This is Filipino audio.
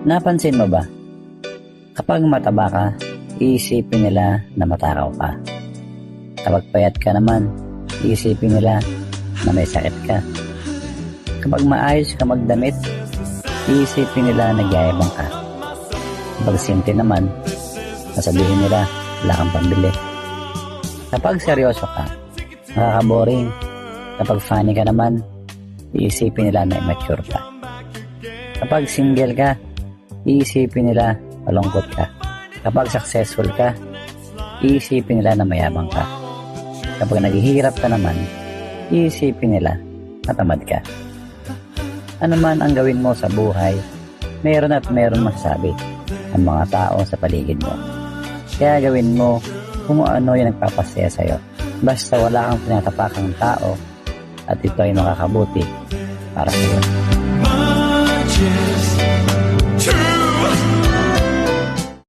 Napansin mo ba? Kapag mataba ka, iisipin nila na matakaw ka. Kapag payat ka naman, iisipin nila na may sakit ka. Kapag maayos ka magdamit, iisipin nila na nagyayabang ka. Kapag simple naman, sasabihin nila wala kang pambili. Kapag seryoso ka, nakaka-boring. Kapag funny ka naman, iisipin nila na immature ka. Kapag single ka, iisipin nila malungkot ka. Kapag successful ka, iisipin nila na mayabang ka. Kapag naghihirap ka naman, iisipin nila matamad ka. Ano man ang gawin mo sa buhay, meron at meron masasabi ang mga tao sa paligid mo. Kaya gawin mo kung ano yung nagpapasaya sa'yo. Basta wala kang tinatapakang tao at ito ay makakabuti para sa'yo.